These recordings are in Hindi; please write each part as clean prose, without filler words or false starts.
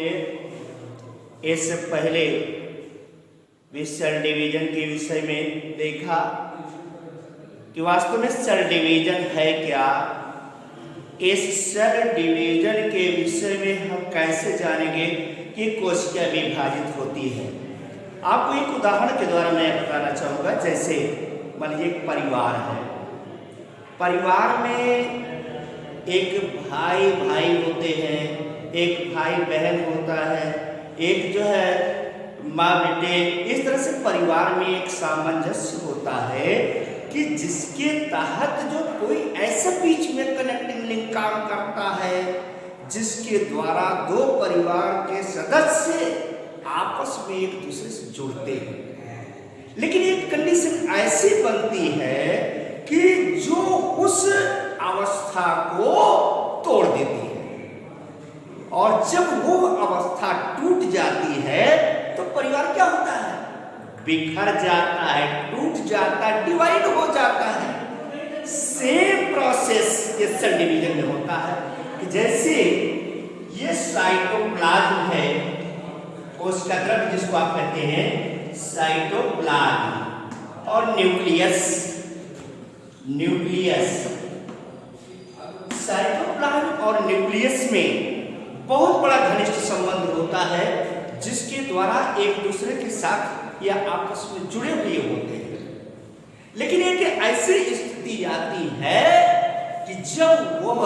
हमने इससे पहले सेल डिवीजन के विषय में देखा कि वास्तव में सेल डिवीजन है क्या। इस सेल डिवीजन के विषय में हम कैसे जानेंगे कि कोशिका विभाजित होती है। आपको एक उदाहरण के द्वारा मैं बताना चाहूँगा। जैसे मान लीजिए एक परिवार है, परिवार में एक भाई होते हैं, एक भाई बहन होता है, एक जो है माँ बेटे। इस तरह से परिवार में एक सामंजस्य होता है कि जिसके तहत जो कोई ऐसा बीच में कनेक्टिंग लिंक काम करता है जिसके द्वारा दो परिवार के सदस्य आपस में एक दूसरे से जुड़ते हैं। लेकिन एक कंडीशन ऐसी बनती है कि जो उस अवस्था को तोड़ देती है, और जब वो अवस्था टूट जाती है तो परिवार क्या होता है, बिखर जाता है, टूट जाता है, डिवाइड हो जाता है। सेम प्रोसेस ये सेल डिवीजन में होता है कि जैसे ये साइटोप्लाज्म है, कोशिका द्रव्य जिसको आप कहते हैं साइटोप्लाज्म, और न्यूक्लियस। साइटोप्लाज्म और न्यूक्लियस में बहुत बड़ा घनिष्ठ संबंध होता है जिसके द्वारा एक दूसरे के साथ या आपस में जुड़े हुए होते हैं। लेकिन एक ऐसी स्थिति आती है कि जब वह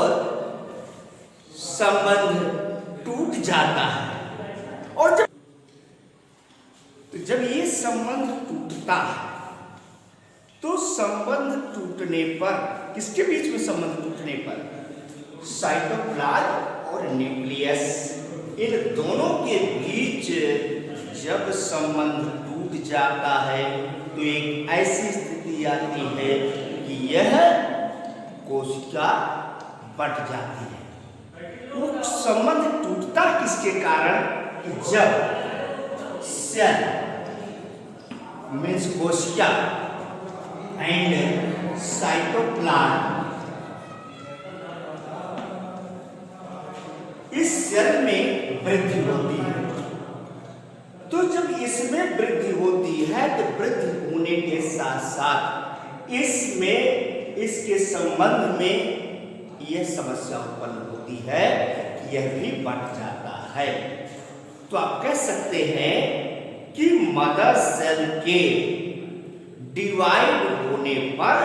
संबंध टूट जाता है, और जब ये संबंध टूटता है तो संबंध टूटने पर किसके बीच में संबंध टूटने पर, साइटोप्लाज्म और न्यूक्लियस, इन दोनों के बीच जब संबंध टूट जाता है तो एक ऐसी स्थिति आती है कि यह कोशिका बट जाती है। वो संबंध टूटता किसके कारण कि जब सेल मीन्स कोशिका एंड साइटोप्लाज्म, इस सेल में वृद्धि होती है। तो जब इसमें वृद्धि होती है तो वृद्धि होने के साथ साथ इसमें इसके संबंध में यह समस्या उत्पन्न होती है कि यह भी बढ़ जाता है। तो आप कह सकते हैं कि मदर सेल के डिवाइड होने पर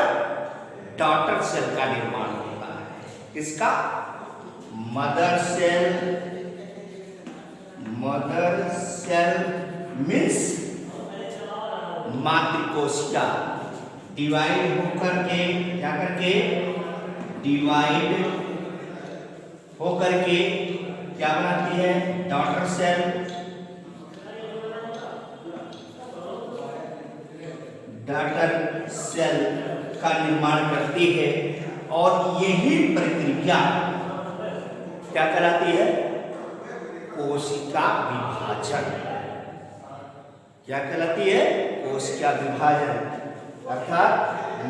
डॉटर सेल का निर्माण होता है। किसका? मदर सेल मीन्स मातृकोशिका डिवाइड होकर के क्या करके, डिवाइड होकर के क्या बनाती है, डॉटर सेल। डॉटर सेल का निर्माण करती है, और यही प्रक्रिया क्या कहलाती है, कोशिका विभाजन। क्या कहलाती है, कोशिका विभाजन। अर्थात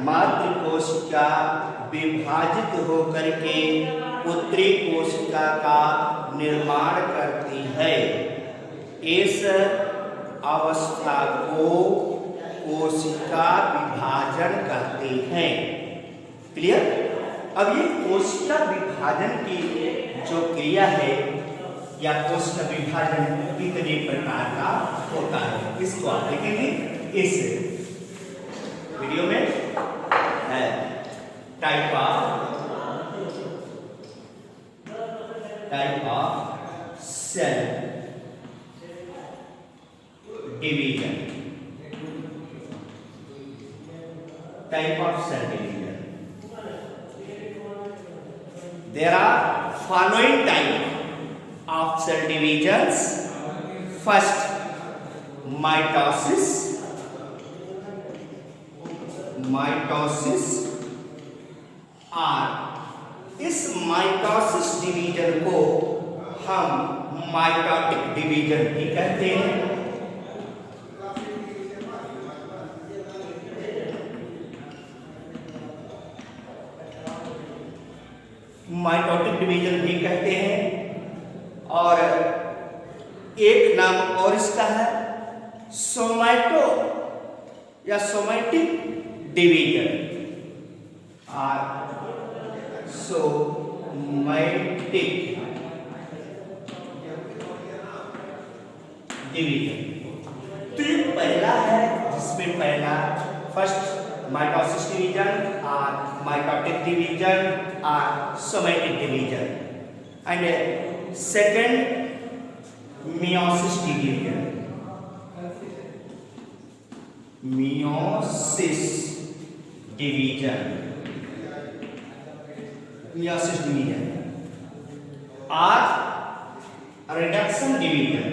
मातृ कोशिका विभाजित होकर के पुत्री कोशिका का निर्माण करती है। इस अवस्था को कोशिका विभाजन कहते हैं। क्लियर? अब ये कोशिका विभाजन की जो क्रिया है या कोशिका विभाजन कितने प्रकार का होता है, इसको आप देखेंगे इस वीडियो में। है type of cell division, type of cell division. There are following type of cell divisions. First, mitosis और इस माइटोसिस डिवीजन को हम माइटोटिक डिवीजन भी कहते हैं। माइटोटिक डिवीजन भी कहते हैं। और एक नाम और इसका है सोमैटो या सोमैटिक डिवीजन। Somatic division. तो ये पहला है जिसमें पहला फर्स्ट माइटोसिस डिवीजन और माइटोटिक डिवीजन और somatic division and second meiosis division. Meiosis division और रिडक्शन डिवीजन।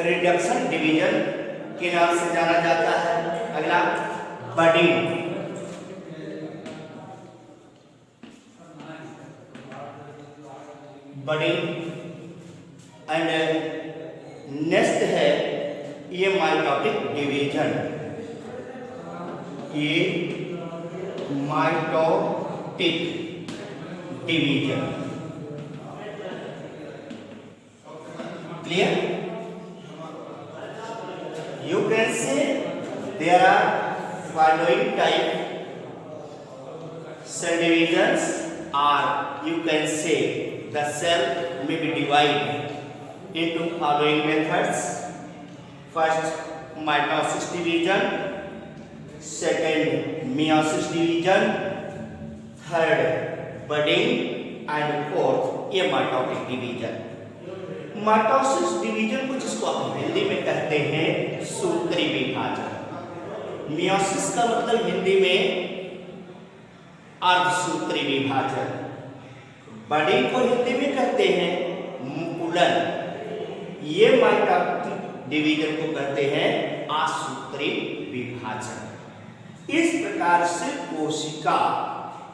रिडक्शन डिवीजन के नाम से जाना जाता है। अगला बडिंग। एंड नेक्स्ट है ये माइटोटिक डिवीजन। ये mitotic division. Clear? You can say there are following type cell divisions, or you can say the cell may be divided into following methods. First, mitosis division. Second, meiosis division. Third, budding, and fourth, ये mitotic division. माइटोसिस डिवीजन को जिसको आप हिंदी में कहते हैं सूत्री विभाजन। मियोसिस का मतलब हिंदी में अर्धसूत्री विभाजन। बडिंग को हिंदी में कहते हैं मुकुलन। ये माइटोटिक डिवीजन को कहते हैं आसूत्री विभाजन। इस प्रकार से कोशिका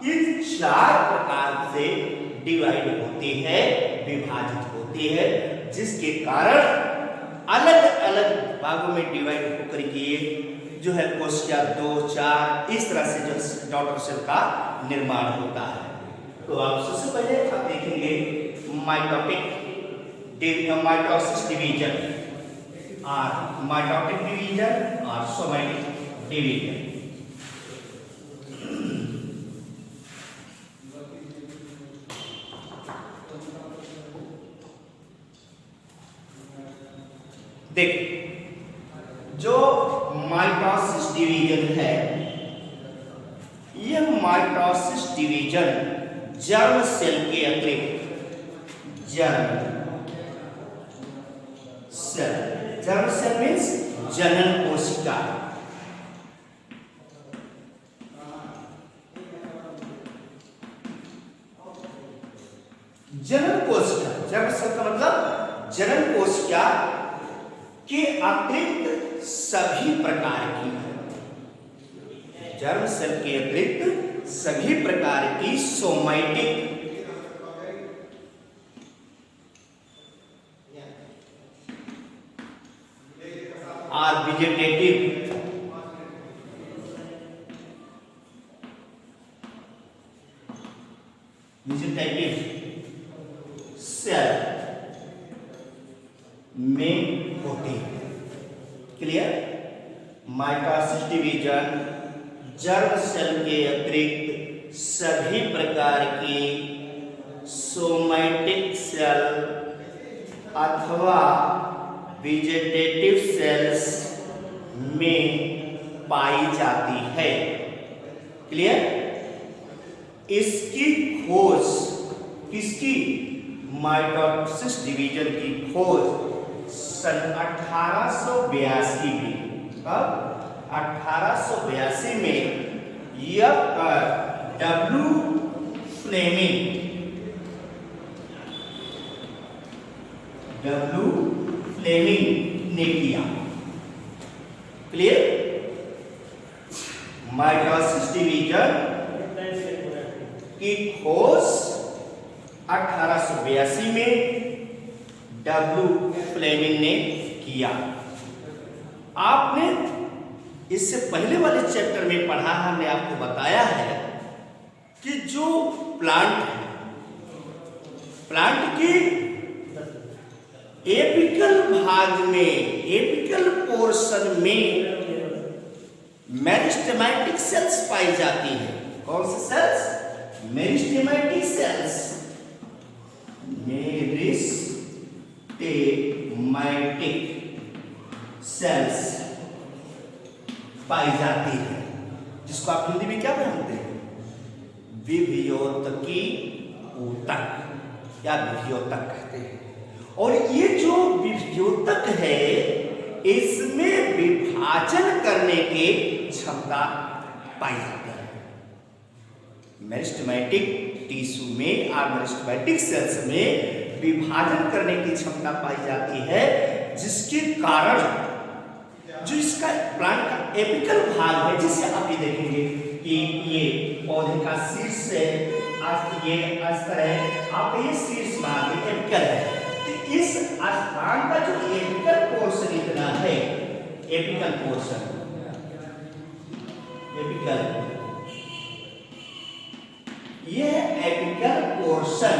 इन चार प्रकार से डिवाइड होती है, विभाजित होती है, जिसके कारण अलग अलग भागों में डिवाइड होकर के जो है कोशिका 2, 4 इस तरह से जो डॉटर सेल का निर्माण होता है। तो आप सबसे पहले आप देखेंगे माइटोसिस डिवीजन और माइटोटिक डिवीजन और सोमैटिक डिवीजन। देख, जो माइटोसिस डिवीजन है, यह माइटोसिस डिवीजन जर्म सेल के अतिरिक्त जर्म सेल मीन्स जनन कोशिका, जनन कोशिका, जर्म सेल का मतलब जनन कोशिका के अतिरिक्त सभी प्रकार की, जर्म सेल के अतिरिक्त सभी प्रकार की सोमैटिक और वेजिटेटिव सेल में होती है। Clear? Mitosis division germ cell के अतिरिक्त सभी प्रकार की सोमैटिक सेल अथवा वेजिटेटिव सेल्स में पाई जाती है। क्लियर? इसकी खोज, किसकी? माइटोसिस डिवीजन की खोज सन 1882 में, कब? 1882 में डब्ल्यू फ्लेमिंग ने किया। क्लियर? माइटोसिस डिवीजन की खोज 1882 में डब्ल्यू फ्लेमिंग ने किया। आपने इससे पहले वाले चैप्टर में पढ़ा, हमने आपको बताया है कि जो प्लांट है, प्लांट के एपिकल भाग में, एपिकल पोर्शन में मेरिस्टेमेटिक सेल्स पाई जाती है। कौन सी cells? Meristematic cells. Meristematic cells पाई जाती है, जिसको आप हिंदी में क्या जानते हैं? विभ्योतकी ऊतक या विभ्योतक कहते हैं। और ये जो विभ्योतक है, इसमें विभाजन करने की क्षमता पाई जाती है। मेरिस्टेमेटिक टिश्यू में और मेरिस्टेमेटिक सेल्स में विभाजन करने की क्षमता पाई जाती है, जिसके कारण जो इसका प्लांट का एपिकल भाग है, जिसे आप ये देखेंगे कि ये पौधे का शीर्ष है, ये अस्तर है, आपका ये शीर्ष भाग एपिकल है। तो इस स्थान का जो एपिकल पोर्शन इतना है, एपिकल पोर्शन, एपिकल, यह एपिकल पोर्शन,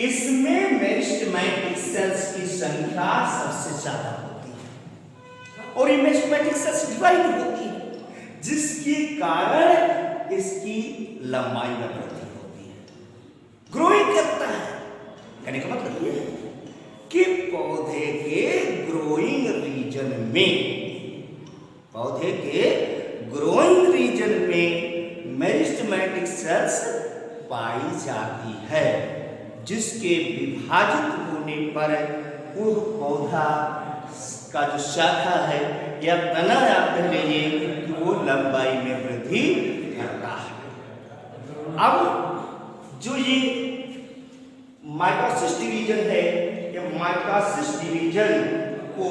इसमें मेरिस्टेमेटिक सेल्स की संख्या सबसे ज्यादा होती है और ये मेरिस्टेमेटिक सेल्स डिवाइड होती है, जिसके कारण इसकी लंबाई में वृद्धि होती है, ग्रोइंग करता है। कहने का मतलब ये है कि पौधे के ग्रोइंग रीजन में, पौधे के ग्रोइंग रीजन में मेरिस्टेमेटिक सेल्स पाई जाती है, जिसके विभाजित होने पर वो पौधा का जो शाखा है या तना, आप कह लीजिए कि वो लंबाई में वृद्धि करता है। अब जो ये माइटोसिस डिवीजन है, ये माइटोसिस डिवीजन को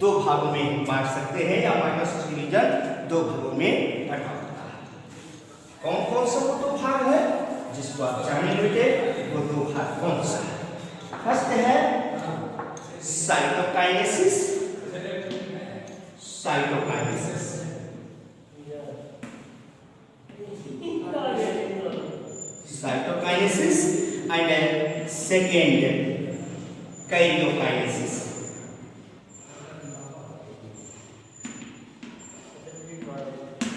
दो भागों में बांट सकते हैं, या माइटोसिस डिवीजन दो भागों में बटा होता है। कौन कौन सा वो दो भाग है जिसको आप जानेंगे बेटे? वो दो भाग कौन सा है? फर्स्ट है cytokinesis, cytokinesis, cytokinesis and second karyokinesis.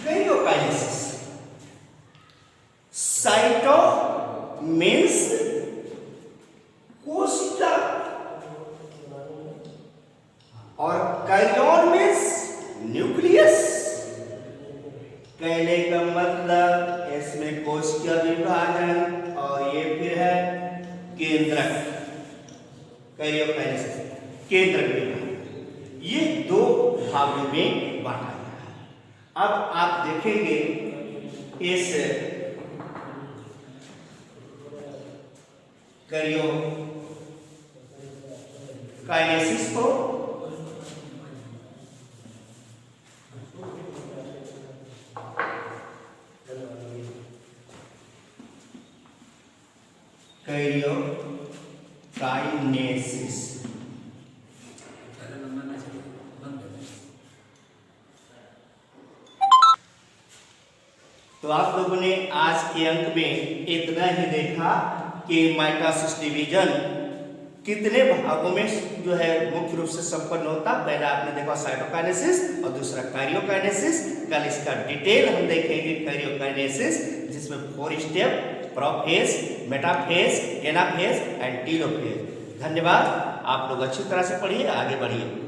Karyokinesis, cyto means कोशिका और कैरियन मीन्स न्यूक्लियस। कहने का मतलब इसमें कोशिका विभाजन और ये फिर है केंद्रक, कैरियोकाइनेसिस केंद्रक विभाजन, ये दो भागों में बांटा गया है। अब आप देखेंगे इस कैरियोकाइनेसिस को कैरियोकाइनेसिस तो आप लोगों ने आज के अंक में इतना ही देखा कि माइटोसिस डिवीजन कितने भागों में जो है मुख्य रूप से संपन्न होता। पहला आपने देखा साइटोकाइनेसिस और दूसरा कैरियोकाइनेसिस। कल इसका डिटेल हम देखेंगे कैरियोकाइनेसिस, जिसमें 4 step, prophase, metaphase, anaphase and telophase. धन्यवाद। आप लोग अच्छी तरह से पढ़िए, आगे बढ़िए।